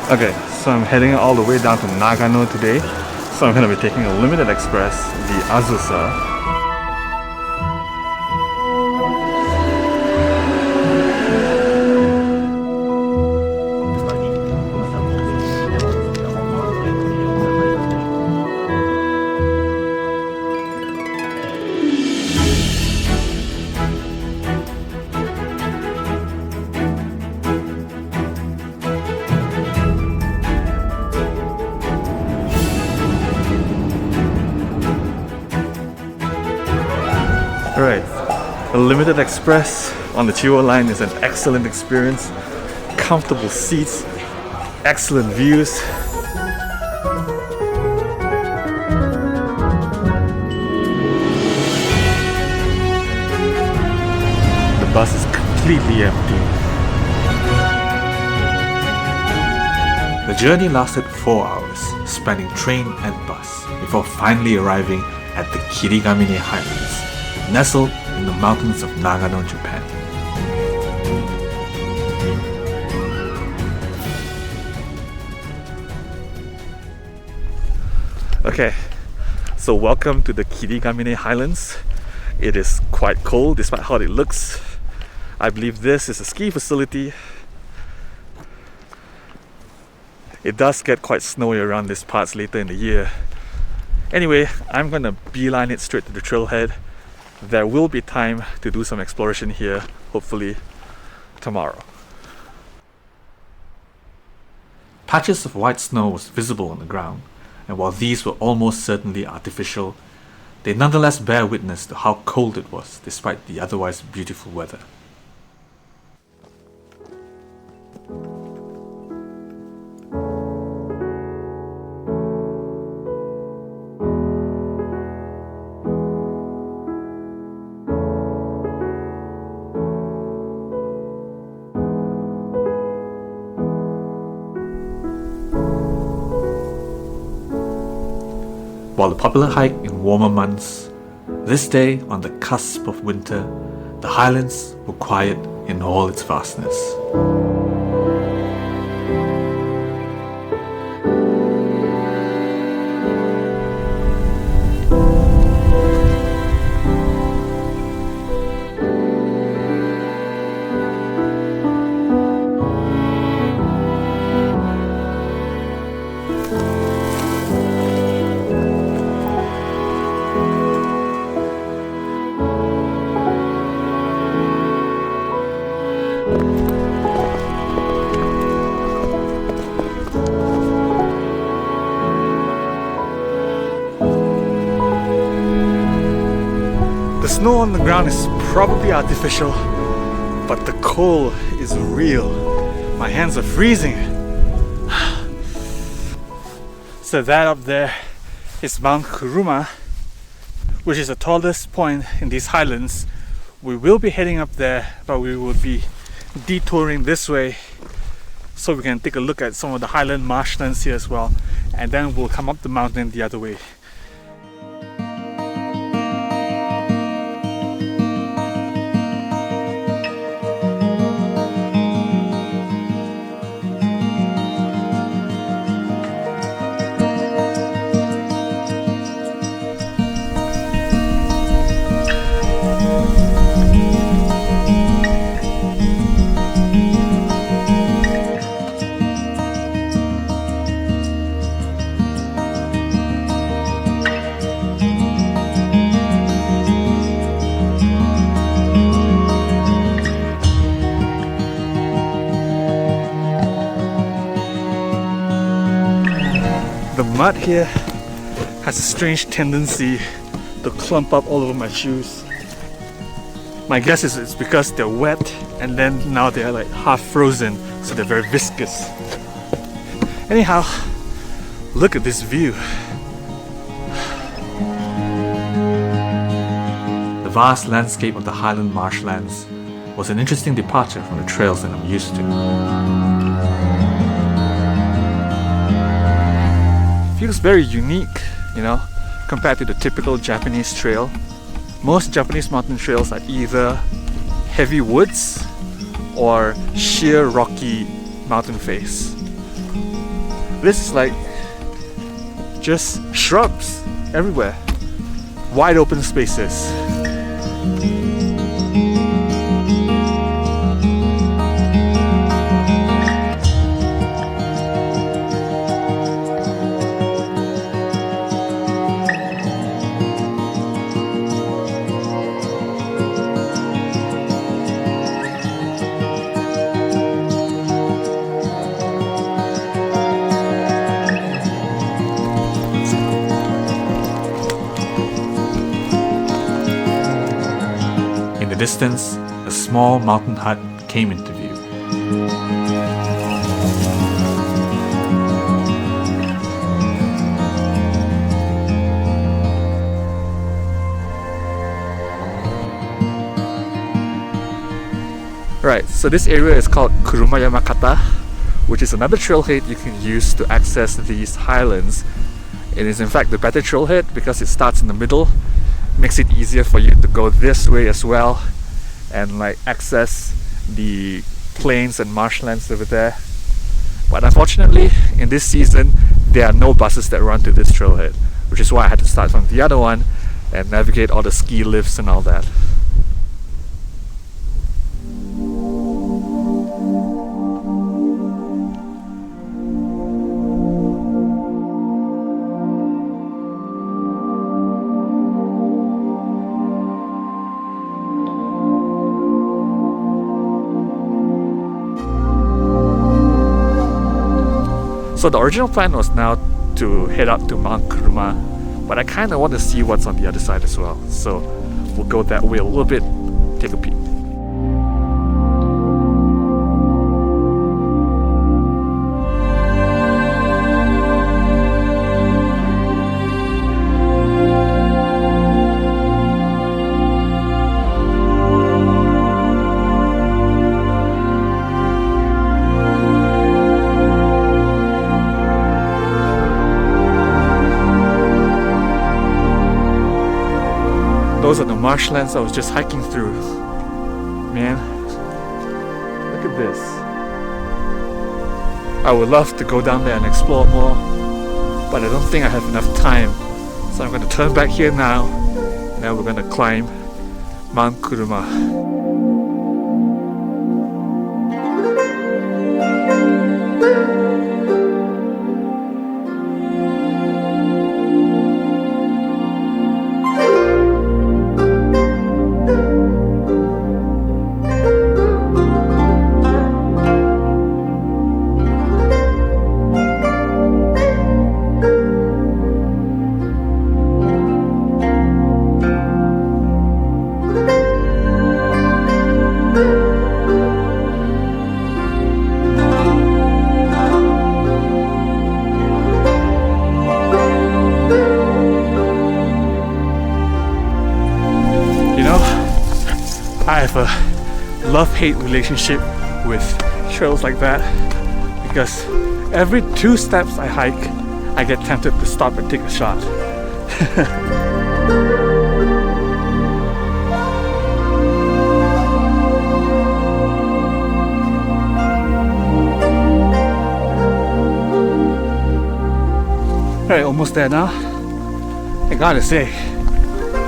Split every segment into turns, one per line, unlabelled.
Okay, so I'm heading all the way down to Nagano today. So I'm going to be taking a limited express, the Azusa. Alright, a limited express on the Chiwo line is an excellent experience. Comfortable seats, excellent views. The bus is completely empty.
The journey lasted 4 hours, spanning train and bus, before finally arriving at the Kirigamine Highlands, nestled in the mountains of Nagano, Japan.
Okay, so welcome to the Kirigamine Highlands. It is quite cold despite how it looks. I believe this is a ski facility. It does get quite snowy around these parts later in the year. Anyway, I'm gonna beeline it straight to the trailhead. There will be time to do some exploration here, hopefully tomorrow.
Patches of white snow was visible on the ground, and while these were almost certainly artificial, they nonetheless bear witness to how cold it was despite the otherwise beautiful weather. While a popular hike in warmer months, this day on the cusp of winter, the highlands were quiet in all its vastness.
The snow on the ground is probably artificial, but the cold is real. My hands are freezing. So that up there is Mount Kuruma, which is the tallest point in these highlands. We will be heading up there, but we will be detouring this way so we can take a look at some of the highland marshlands here as well, and then we'll come up the mountain the other way. The mud here has a strange tendency to clump up all over my shoes. My guess is it's because they're wet and then now they're like half frozen, so they're very viscous. Anyhow, look at this view.
The vast landscape of the Highland marshlands was an interesting departure from the trails that I'm used to.
Feels very unique, you know, compared to the typical Japanese trail. Most Japanese mountain trails are either heavy woods or sheer rocky mountain face. this is like just shrubs everywhere, wide open spaces.
In the distance, a small mountain hut came into view.
Right, so this area is called Kurumayama Kata, which is another trailhead you can use to access these highlands. It is in fact the better trailhead because it starts in the middle, makes it easier for you to go this way as well and like access the plains and marshlands over there. But unfortunately, in this season, there are no buses that run to this trailhead, which is why I had to start from the other one and navigate all the ski lifts and all that. So the original plan was now to head up to Mount Kuruma, but I kind of want to see what's on the other side as well. So we'll go that way a little bit, take a peek. Those are the marshlands I was just hiking through. Man, look at this. I would love to go down there and explore more, but I don't think I have enough time. So I'm going to turn back here now, and then we're going to climb Mount Kuruma. I have a love-hate relationship with trails like that because every 2 steps I hike, I get tempted to stop and take a shot. Alright, almost there now. I gotta say,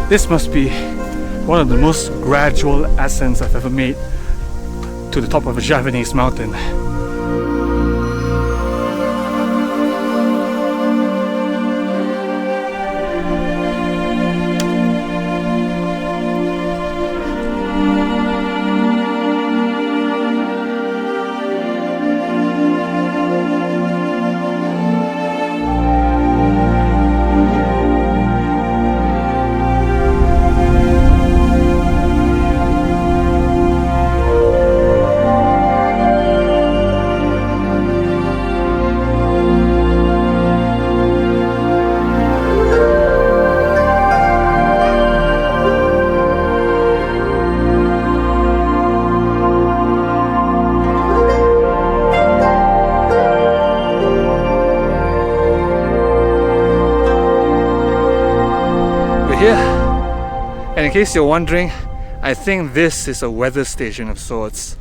this must be one of the most gradual ascents I've ever made to the top of a Javanese mountain. Here, and in case you're wondering, I think this is a weather station of sorts.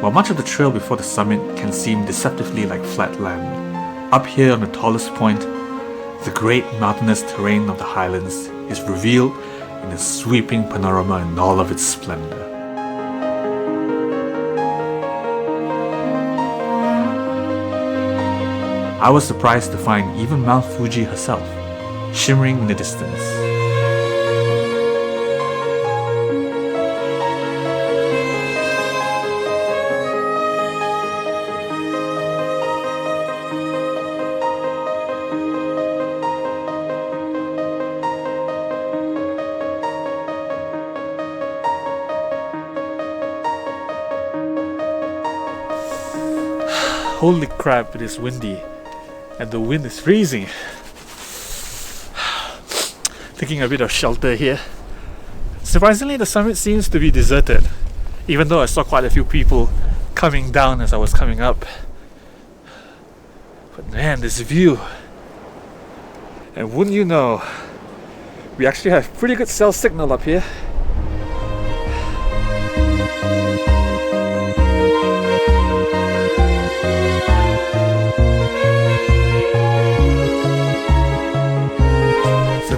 While much of the trail before the summit can seem deceptively like flat land, up here on the tallest point, the great mountainous terrain of the Highlands is revealed in a sweeping panorama in all of its splendor. I was surprised to find even Mount Fuji herself, shimmering in the distance.
Holy crap, it is windy and the wind is freezing. Taking a bit of shelter here. Surprisingly, the summit seems to be deserted, even though I saw quite a few people coming down as I was coming up. But man, this view. And wouldn't you know, we actually have pretty good cell signal up here.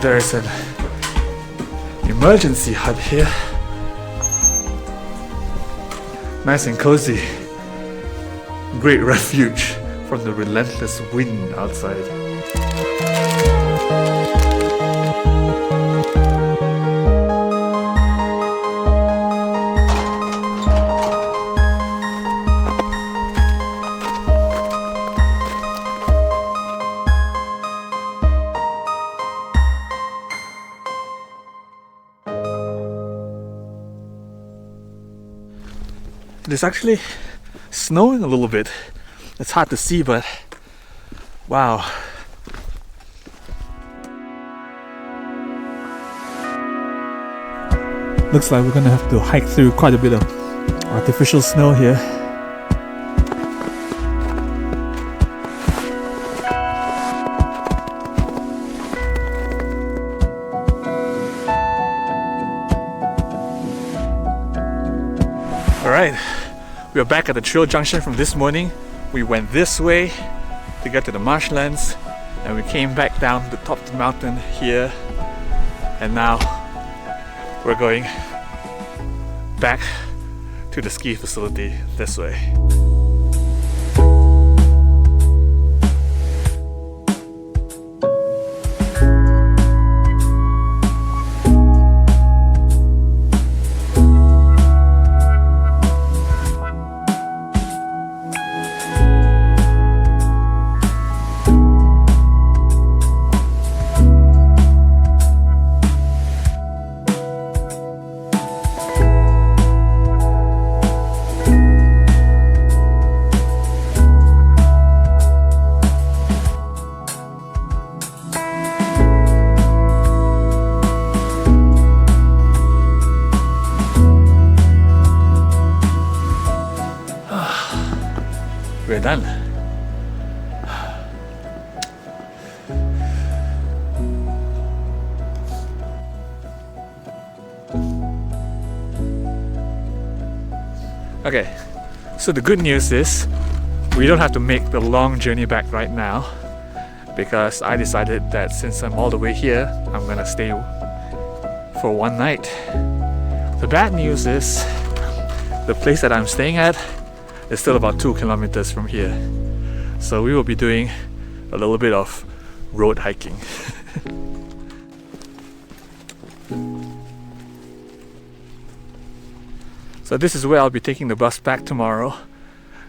There is an emergency hut here. Nice and cozy. Great refuge from the relentless wind outside. It is actually snowing a little bit. It's hard to see, but wow. Looks like we're gonna have to hike through quite a bit of artificial snow here. Alright, we are back at the trail junction from this morning. We went this way to get to the Marshlands, and we came back down to the top of the mountain here, and now we're going back to the ski facility this way. We're done. Okay, so the good news is we don't have to make the long journey back right now, because I decided that since I'm all the way here, I'm gonna stay for one night. The bad news is the place that I'm staying at is still about 2 kilometers from here, so we will be doing a little bit of road hiking. So this is where I'll be taking the bus back tomorrow,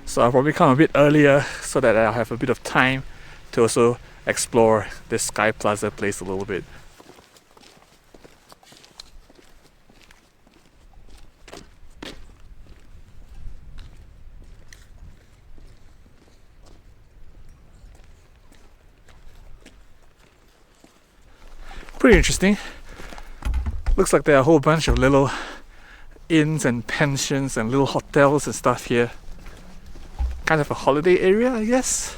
so I'll probably come a bit earlier so that I'll have a bit of time to also explore this Sky Plaza place a little bit. Pretty interesting. Looks like there are a whole bunch of little inns and pensions and little hotels and stuff here. Kind of a holiday area, I guess.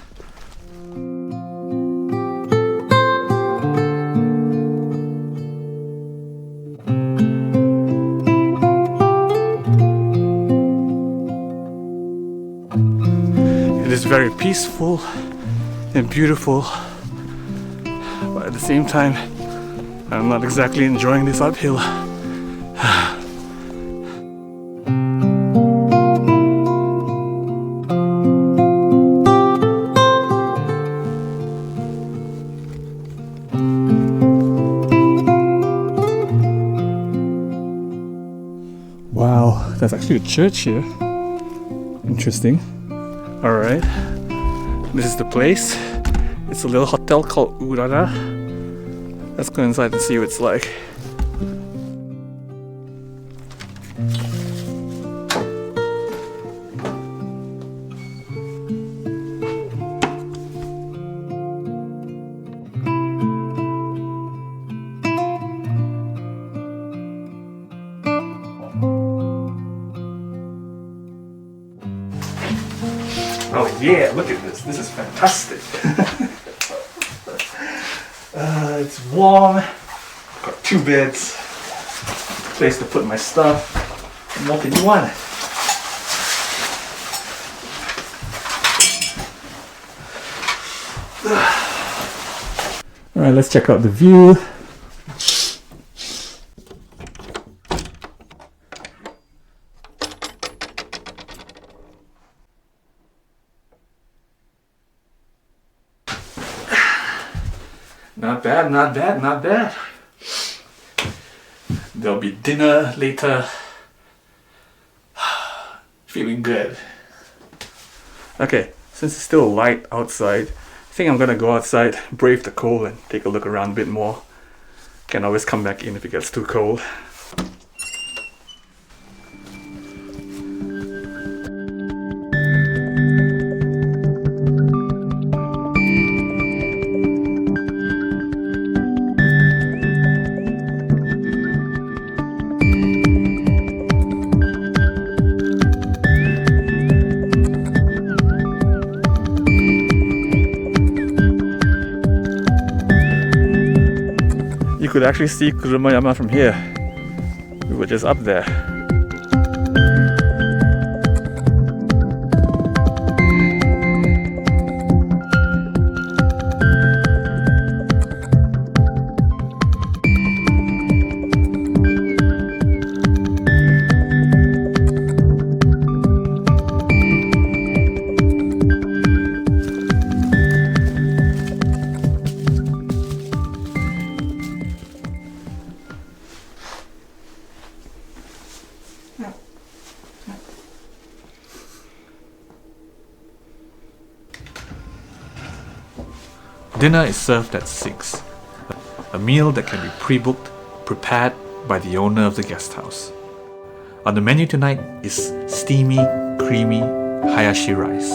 very peaceful and beautiful, but at the same time I'm not exactly enjoying this uphill. Wow, there's actually a church here. Interesting. Alright, this is the place. It's a little hotel called Urara. Let's go inside and see what it's like. Oh yeah, look at this. This is fantastic. It's warm. Got 2 beds. Place to put my stuff. What more can you want? Alright, let's check out the view. Not bad, not bad, not bad. There'll be dinner later. Feeling good. Okay, since it's still light outside, I think I'm gonna go outside, brave the cold, and take a look around a bit more. Can always come back in if it gets too cold. You could actually see Kurumayama from here. We were just up there.
Dinner is served at 6. A meal that can be pre-booked, prepared by the owner of the guest house. On the menu tonight is steamy, creamy hayashi rice.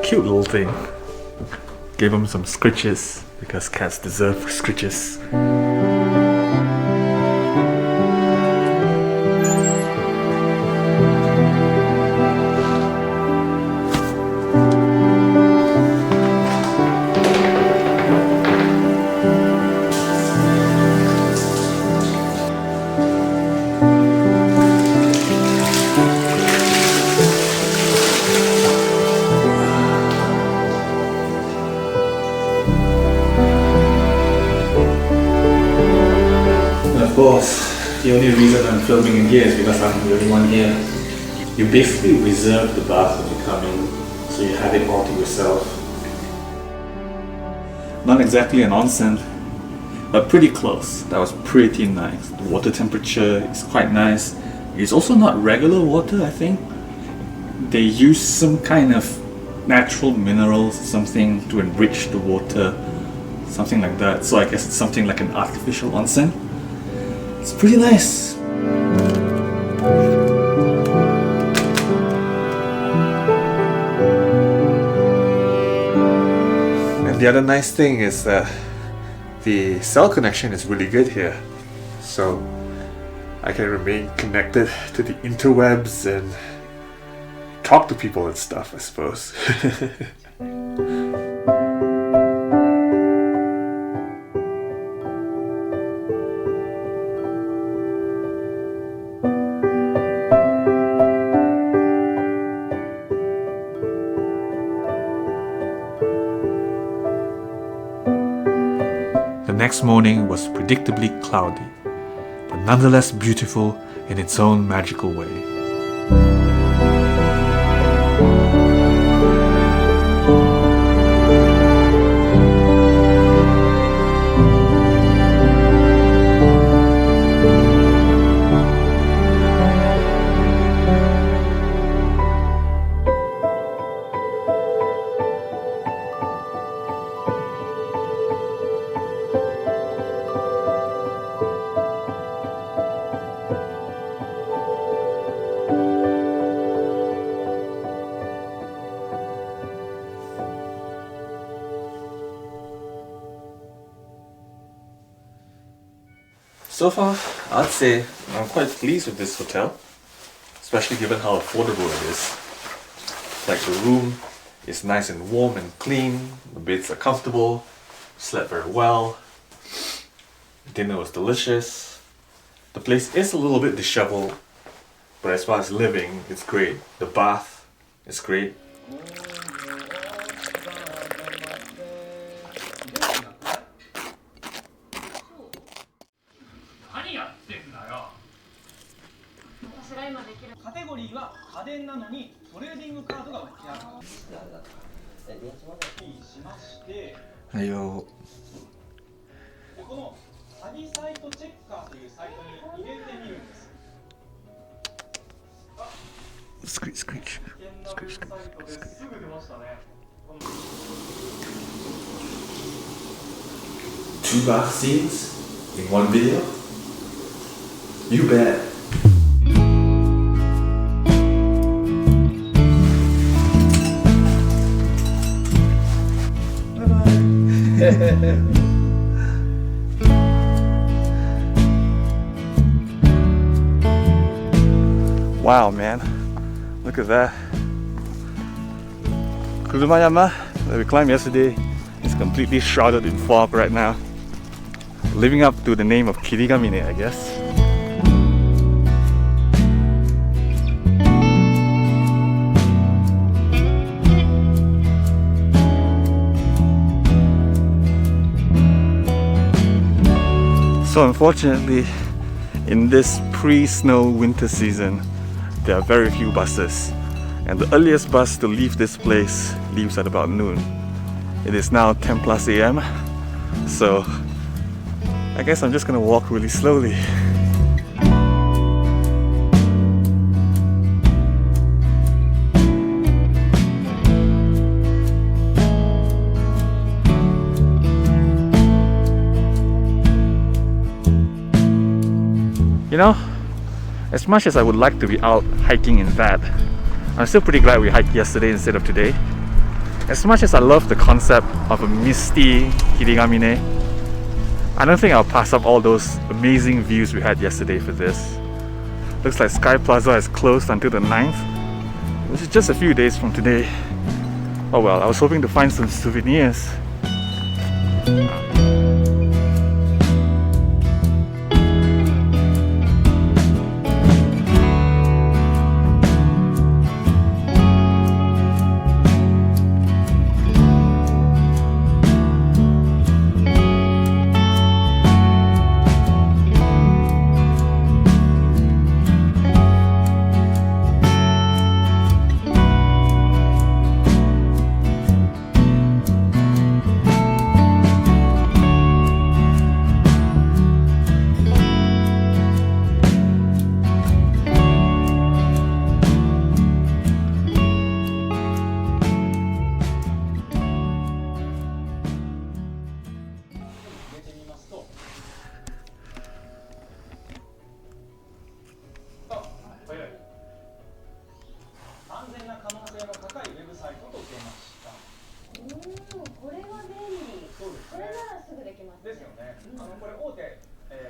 Cute little thing. Gave him some scritches because cats deserve scritches. Of course, the only reason I'm filming in here is because I'm the only one here. You basically reserve the bath when you come in, so you have it all to yourself. Not exactly an onsen, but pretty close. That was pretty nice. The water temperature is quite nice. It's also not regular water, I think. they use some kind of natural minerals, something to enrich the water, something like that. So I guess it's something like an artificial onsen. It's pretty nice. And the other nice thing is that the cell connection is really good here. So I can remain connected to the interwebs and talk to people and stuff, I suppose.
The next morning was predictably cloudy, but nonetheless beautiful in its own magical way. So far, I'd say I'm quite pleased with this hotel, especially given how affordable it is. Like, the room is nice and warm and clean, the beds are comfortable, slept very well, dinner was delicious. The place is a little bit disheveled, but as far as living, it's great. The bath is great.
Ayo. Screech, screech. Screech, screech, screech.
2 bath scenes in one video? You bet.
Wow, man. Look at that. Kurumayama that we climbed yesterday is completely shrouded in fog right now. Living up to the name of Kirigamine, I guess. So unfortunately, in this pre-snow winter season, there are very few buses, and the earliest bus to leave this place leaves at about noon. It is now 10 plus AM, so I guess I'm just gonna walk really slowly. You know, as much as I would like to be out hiking in that, I'm still pretty glad we hiked yesterday instead of today. As much as I love the concept of a misty Kirigamine, I don't think I'll pass up all those amazing views we had yesterday for this. Looks like Sky Plaza is closed until the 9th, which is just a few days from today. Oh well, I was hoping to find some souvenirs.